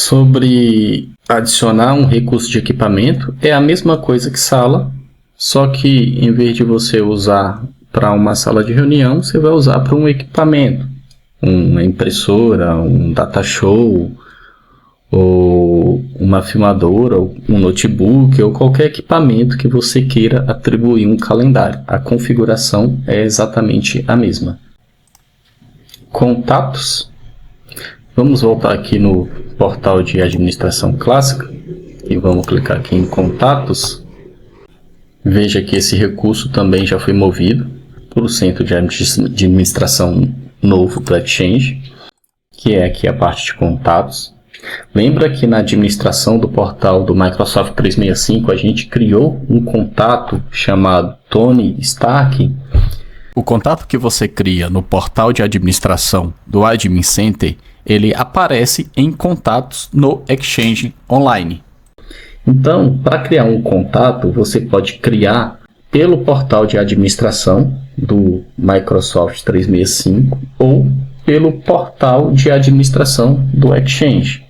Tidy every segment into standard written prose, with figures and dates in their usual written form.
Sobre adicionar um recurso de equipamento, é a mesma coisa que sala, só que em vez de você usar para uma sala de reunião, você vai usar para um equipamento, uma impressora, um data show, ou uma filmadora, ou um notebook, ou qualquer equipamento que você queira atribuir um calendário. A configuração é exatamente a mesma. Contatos. Vamos voltar aqui no portal de administração clássica e vamos clicar aqui em contatos. Veja que esse recurso também já foi movido para o centro de administração novo do Exchange, que é aqui a parte de contatos. Lembra que na administração do portal do Microsoft 365 a gente criou um contato chamado Tony Stark? O contato que você cria no portal de administração do Admin Center, ele aparece em contatos no Exchange Online. Então, para criar um contato, você pode criar pelo portal de administração do Microsoft 365 ou pelo portal de administração do Exchange.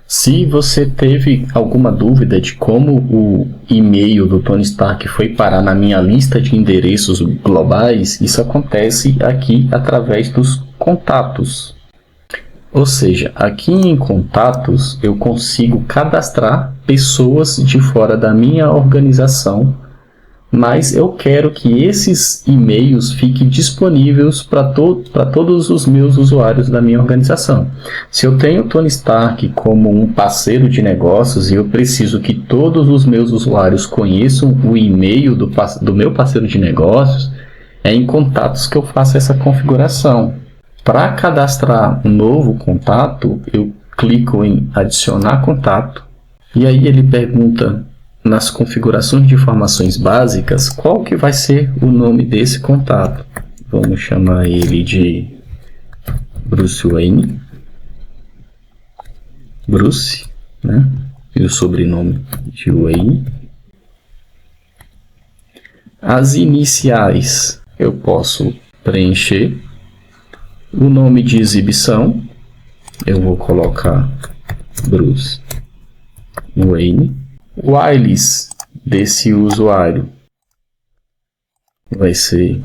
Se você teve alguma dúvida de como o e-mail do Tony Stark foi parar na minha lista de endereços globais, isso acontece aqui através dos contatos. Ou seja, aqui em contatos eu consigo cadastrar pessoas de fora da minha organização, mas eu quero que esses e-mails fiquem disponíveis para todos os meus usuários da minha organização. Se eu tenho o Tony Stark como um parceiro de negócios e eu preciso que todos os meus usuários conheçam o e-mail do meu parceiro de negócios, é em contatos que eu faço essa configuração. Para cadastrar um novo contato, eu clico em adicionar contato e aí ele pergunta nas configurações de informações básicas qual que vai ser o nome desse contato. Vamos chamar ele de Bruce Wayne. Bruce, né? E o sobrenome de Wayne. As iniciais eu posso preencher. O nome de exibição eu vou colocar Bruce Wayne. O alias desse usuário vai ser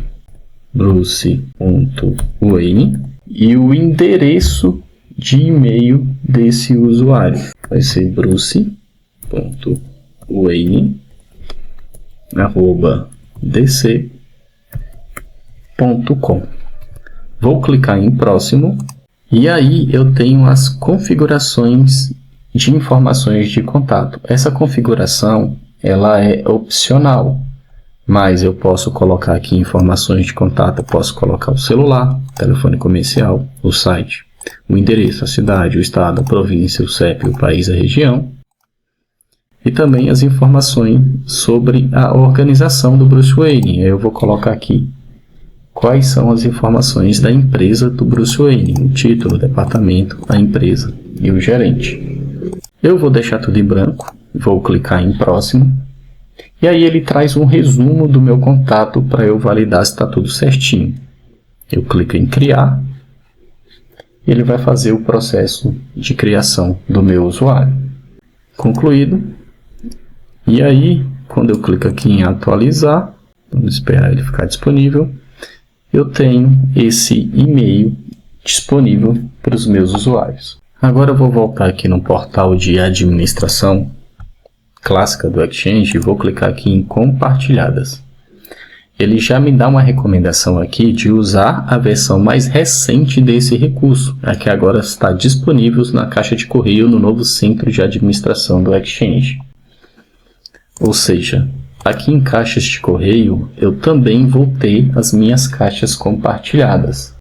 bruce.wayne e o endereço de e-mail desse usuário vai ser bruce.wayne@dc.com. Vou clicar em próximo e aí eu tenho as configurações de informações de contato. Essa configuração ela é opcional, mas eu posso colocar aqui informações de contato. Eu posso colocar o celular, telefone comercial, o site, o endereço, a cidade, o estado, a província, o CEP, o país, a região, e também as informações sobre a organização do Bruce Wayne. Eu vou colocar aqui quais são as informações da empresa do Bruce Wayne, o título, o departamento, a empresa e o gerente. Eu vou deixar tudo em branco, vou clicar em próximo, e aí ele traz um resumo do meu contato para eu validar se está tudo certinho. Eu clico em criar, e ele vai fazer o processo de criação do meu usuário. Concluído. E aí, quando eu clico aqui em atualizar, vamos esperar ele ficar disponível, eu tenho esse e-mail disponível para os meus usuários. Agora eu vou voltar aqui no portal de administração clássica do Exchange e vou clicar aqui em compartilhadas. Ele já me dá uma recomendação aqui de usar a versão mais recente desse recurso, a que agora está disponível na caixa de correio no novo centro de administração do Exchange. Ou seja, aqui em caixas de correio eu também vou ter as minhas caixas compartilhadas.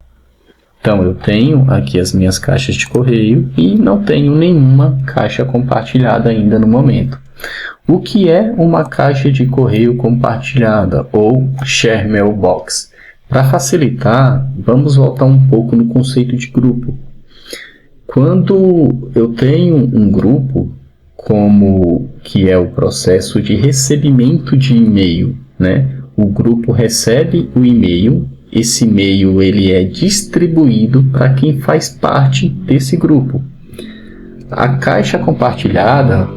Então, eu tenho aqui as minhas caixas de correio e não tenho nenhuma caixa compartilhada ainda no momento. O que é uma caixa de correio compartilhada ou Share Mailbox? Para facilitar, vamos voltar um pouco no conceito de grupo. Quando eu tenho um grupo, como que é o processo de recebimento de e-mail, né? O grupo recebe o e-mail. Esse e-mail ele é distribuído para quem faz parte desse grupo. A caixa compartilhada,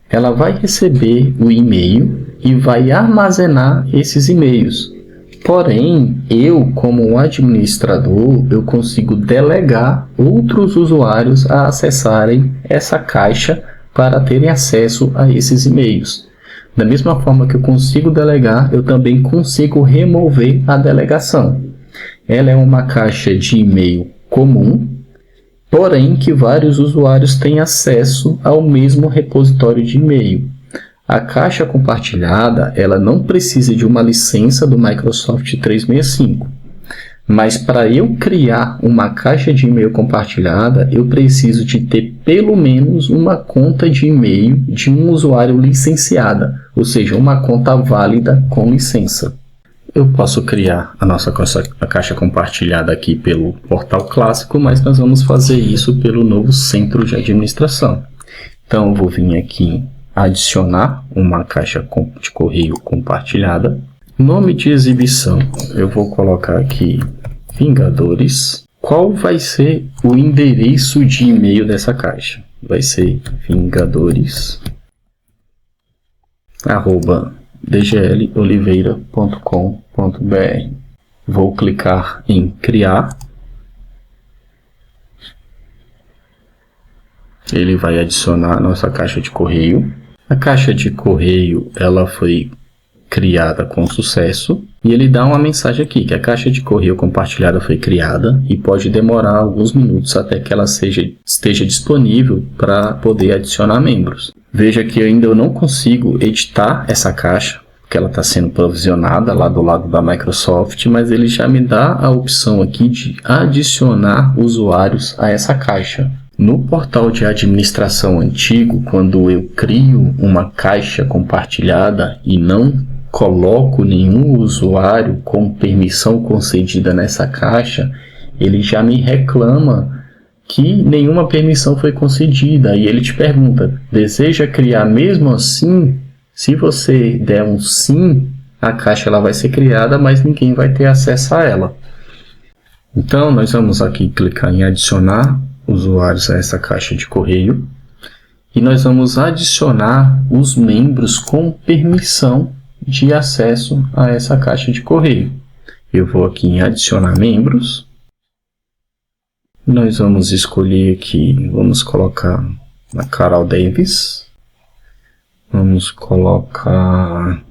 ela vai receber o e-mail e vai armazenar esses e-mails. Porém, eu, como um administrador, eu consigo delegar outros usuários a acessarem essa caixa para terem acesso a esses e-mails. Da mesma forma que eu consigo delegar, eu também consigo remover a delegação. Ela é uma caixa de e-mail comum, porém que vários usuários têm acesso ao mesmo repositório de e-mail. A caixa compartilhada, ela não precisa de uma licença do Microsoft 365. Mas para eu criar uma caixa de e-mail compartilhada, eu preciso de ter pelo menos uma conta de e-mail de um usuário licenciada, ou seja, uma conta válida com licença. Eu posso criar a caixa compartilhada aqui pelo portal clássico, mas nós vamos fazer isso pelo novo centro de administração. Então, eu vou vir aqui adicionar uma caixa de correio compartilhada. Nome de exibição, eu vou colocar aqui Vingadores. Qual vai ser o endereço de e-mail dessa caixa? Vai ser vingadores@dgloliveira.com.br. Vou clicar em criar. Ele vai adicionar a nossa caixa de correio. A caixa de correio, ela foi criada com sucesso e ele dá uma mensagem aqui que a caixa de correio compartilhada foi criada e pode demorar alguns minutos até que ela esteja disponível para poder adicionar membros. Veja que ainda eu não consigo editar essa caixa, porque ela está sendo provisionada lá do lado da Microsoft, mas ele já me dá a opção aqui de adicionar usuários a essa caixa. No portal de administração antigo, quando eu crio uma caixa compartilhada e não coloco nenhum usuário com permissão concedida nessa caixa, ele já me reclama que nenhuma permissão foi concedida. E ele te pergunta, deseja criar mesmo assim? Se você der um sim, a caixa ela vai ser criada, mas ninguém vai ter acesso a ela. Então, nós vamos aqui clicar em adicionar usuários a essa caixa de correio e nós vamos adicionar os membros com permissão de acesso a essa caixa de correio. Eu vou aqui em adicionar membros. Nós vamos escolher aqui, vamos colocar a Carol Davis. Vamos colocar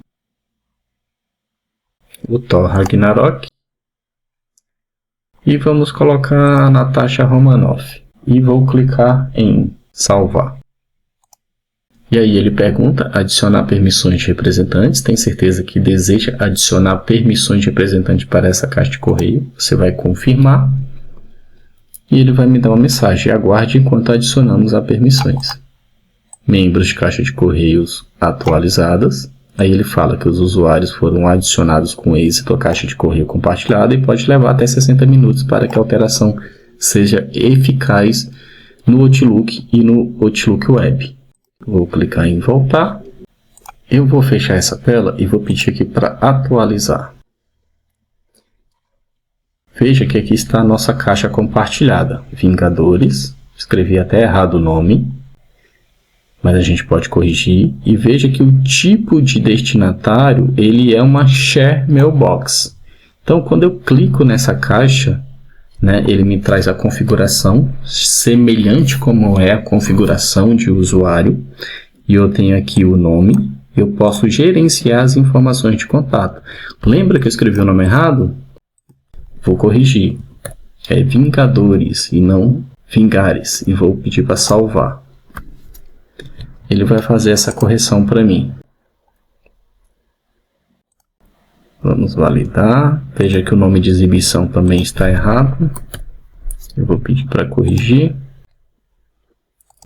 o Thor Ragnarok. E vamos colocar a Natasha Romanoff. E vou clicar em salvar. E aí ele pergunta, adicionar permissões de representantes. Tem certeza que deseja adicionar permissões de representante para essa caixa de correio? Você vai confirmar. E ele vai me dar uma mensagem. Aguarde enquanto adicionamos as permissões. Membros de caixa de correios atualizadas. Aí ele fala que os usuários foram adicionados com êxito à caixa de correio compartilhada e pode levar até 60 minutos para que a alteração seja eficaz no Outlook e no Outlook Web. Vou clicar em voltar. Eu vou fechar essa tela e vou pedir aqui para atualizar. Veja que aqui está a nossa caixa compartilhada. Vingadores. Escrevi até errado o nome, mas a gente pode corrigir. E veja que o tipo de destinatário ele é uma Share Mailbox. Então, quando eu clico nessa caixa, ele me traz a configuração, semelhante como é a configuração de usuário. E eu tenho aqui o nome. Eu posso gerenciar as informações de contato. Lembra que eu escrevi o nome errado? Vou corrigir. É Vingadores e não Vingares. E vou pedir para salvar. Ele vai fazer essa correção para mim. Vamos validar. Veja que o nome de exibição também está errado. Eu vou pedir para corrigir.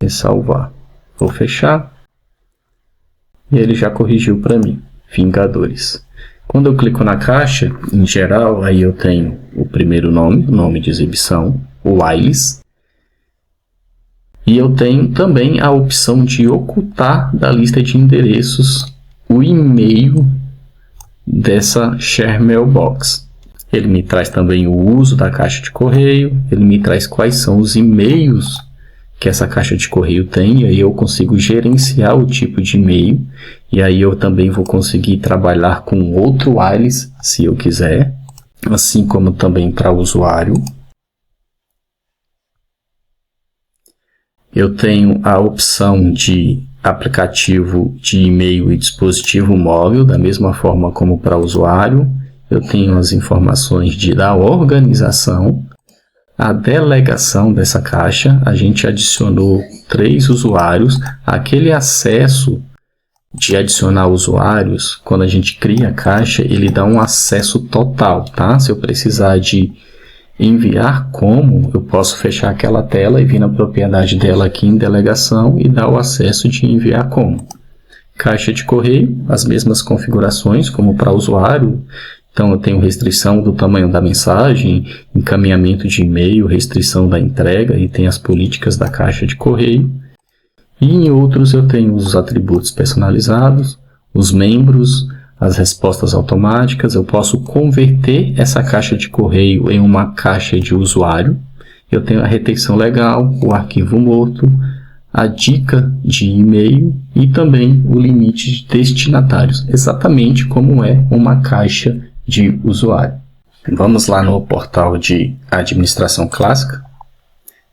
E salvar. Vou fechar. E ele já corrigiu para mim. Vingadores. Quando eu clico na caixa, em geral, aí eu tenho o primeiro nome, o nome de exibição, o Wiles. E eu tenho também a opção de ocultar da lista de endereços o e-mail dessa Share Mailbox. Ele me traz também o uso da caixa de correio, ele me traz quais são os e-mails que essa caixa de correio tem, e aí eu consigo gerenciar o tipo de e-mail, e aí eu também vou conseguir trabalhar com outro wireless, se eu quiser, assim como também para o usuário. Eu tenho a opção de aplicativo de e-mail e dispositivo móvel, da mesma forma como para o usuário. Eu tenho as informações da organização, a delegação dessa caixa. A gente adicionou 3 usuários. Aquele acesso de adicionar usuários, quando a gente cria a caixa, ele dá um acesso total, tá? Se eu precisar de enviar como, eu posso fechar aquela tela e vir na propriedade dela aqui em delegação e dar o acesso de enviar como. Caixa de correio, as mesmas configurações como para usuário. Então eu tenho restrição do tamanho da mensagem, encaminhamento de e-mail, restrição da entrega e tem as políticas da caixa de correio. E em outros eu tenho os atributos personalizados, os membros, as respostas automáticas. Eu posso converter essa caixa de correio em uma caixa de usuário. Eu tenho a retenção legal, o arquivo morto, a dica de e-mail e também o limite de destinatários, exatamente como é uma caixa de usuário. Vamos lá no portal de administração clássica.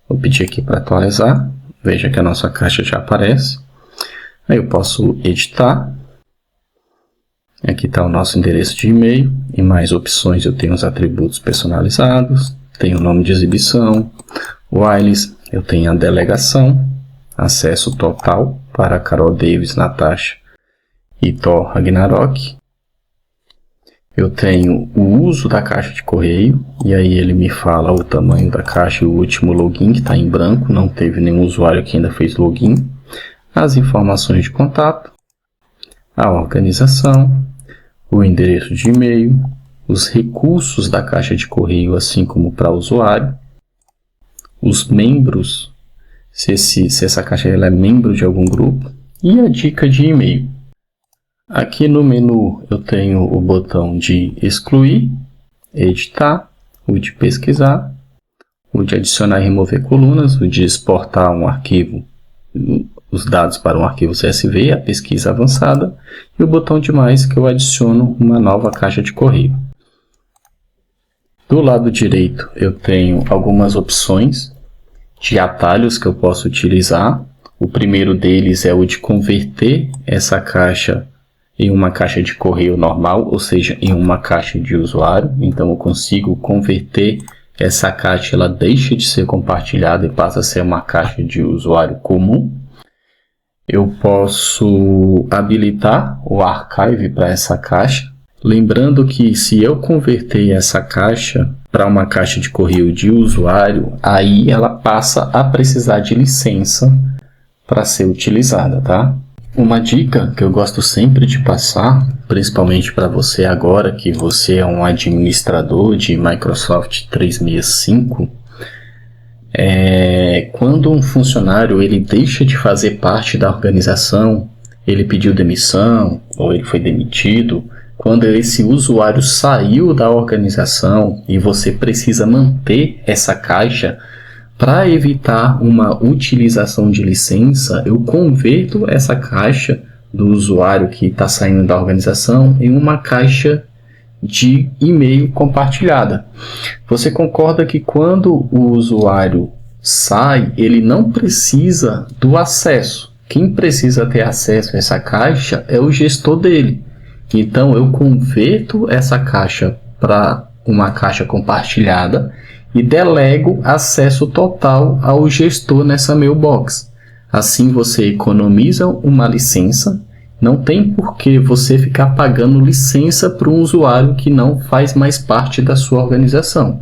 Vou pedir aqui para atualizar. Veja que a nossa caixa já aparece. Aí eu posso editar. Aqui está o nosso endereço de e-mail. Em mais opções eu tenho os atributos personalizados. Tenho o nome de exibição. Wireless. Eu tenho a delegação. Acesso total para Carol Davis, Natasha e Thor Ragnarok. Eu tenho o uso da caixa de correio. E aí ele me fala o tamanho da caixa e o último login que está em branco. Não teve nenhum usuário que ainda fez login. As informações de contato. A organização, o endereço de e-mail, os recursos da caixa de correio, assim como para o usuário, os membros, se essa caixa ela é membro de algum grupo, e a dica de e-mail. Aqui no menu eu tenho o botão de excluir, editar, o de pesquisar, o de adicionar e remover colunas, o de exportar um arquivo, os dados para um arquivo CSV, a pesquisa avançada, e o botão de mais que eu adiciono uma nova caixa de correio. Do lado direito eu tenho algumas opções de atalhos que eu posso utilizar. O primeiro deles é o de converter essa caixa em uma caixa de correio normal, ou seja, em uma caixa de usuário. Então eu consigo converter essa caixa, ela deixa de ser compartilhada e passa a ser uma caixa de usuário comum. Eu posso habilitar o archive para essa caixa. Lembrando que se eu converter essa caixa para uma caixa de correio de usuário, aí ela passa a precisar de licença para ser utilizada, tá? Uma dica que eu gosto sempre de passar, principalmente para você agora que você é um administrador de Microsoft 365, quando um funcionário ele deixa de fazer parte da organização, ele pediu demissão ou ele foi demitido, quando esse usuário saiu da organização e você precisa manter essa caixa, para evitar uma utilização de licença, eu converto essa caixa do usuário que está saindo da organização em uma caixa de e-mail compartilhada. Você concorda que quando o usuário sai, ele não precisa do acesso. Quem precisa ter acesso a essa caixa é o gestor dele. Então eu converto essa caixa para uma caixa compartilhada e delego acesso total ao gestor nessa mailbox. Assim você economiza uma licença. Não tem por que você ficar pagando licença para um usuário que não faz mais parte da sua organização.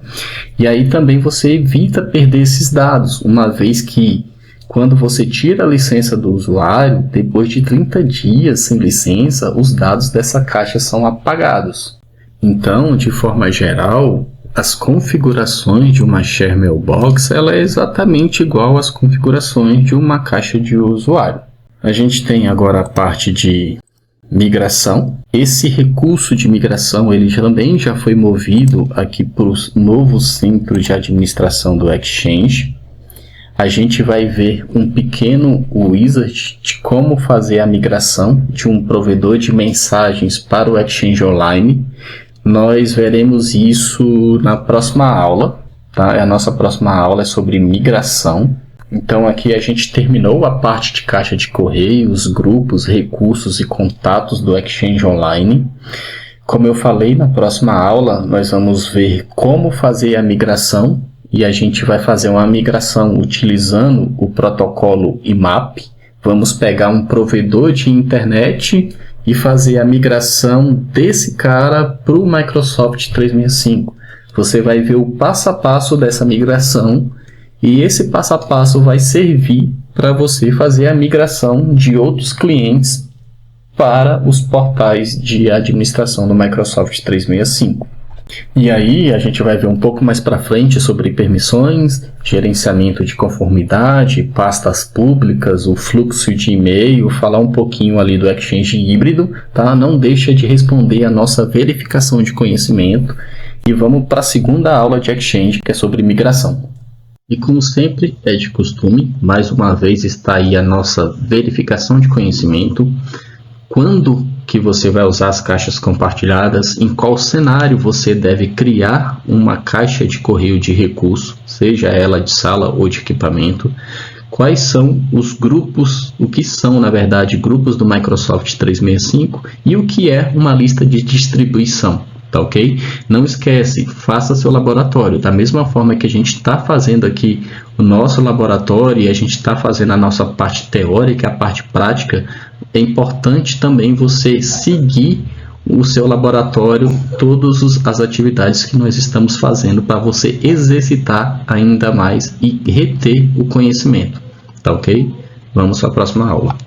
E aí também você evita perder esses dados, uma vez que quando você tira a licença do usuário, depois de 30 dias sem licença, os dados dessa caixa são apagados. Então, de forma geral, as configurações de uma Share Mailbox ela é exatamente igual às configurações de uma caixa de usuário. A gente tem agora a parte de migração. Esse recurso de migração ele também já foi movido aqui para o novo centro de administração do Exchange. a gente vai ver um pequeno wizard de como fazer a migração de um provedor de mensagens para o Exchange Online. Nós veremos isso na próxima aula, tá? A nossa próxima aula é sobre migração. Então aqui a gente terminou a parte de caixa de correios, grupos, recursos e contatos do Exchange Online. Como eu falei, na próxima aula nós vamos ver como fazer a migração, e a gente vai fazer uma migração utilizando o protocolo IMAP. Vamos pegar um provedor de internet e fazer a migração desse cara para o Microsoft 365. Você vai ver o passo a passo dessa migração, e esse passo a passo vai servir para você fazer a migração de outros clientes para os portais de administração do Microsoft 365. E aí a gente vai ver um pouco mais para frente sobre permissões, gerenciamento de conformidade, pastas públicas, o fluxo de e-mail, falar um pouquinho ali do Exchange híbrido, tá? Não deixa de responder a nossa verificação de conhecimento, e vamos para a segunda aula de Exchange, que é sobre migração. E como sempre é de costume, mais uma vez está aí a nossa verificação de conhecimento. Quando que você vai usar as caixas compartilhadas? Em qual cenário você deve criar uma caixa de correio de recurso, seja ela de sala ou de equipamento? Quais são os grupos, o que são na verdade grupos do Microsoft 365 e o que é uma lista de distribuição? Tá ok? Não esquece, faça seu laboratório. Da mesma forma que a gente está fazendo aqui o nosso laboratório e a gente está fazendo a nossa parte teórica, a parte prática, é importante também você seguir o seu laboratório, todas as atividades que nós estamos fazendo para você exercitar ainda mais e reter o conhecimento. Tá ok? Vamos para a próxima aula.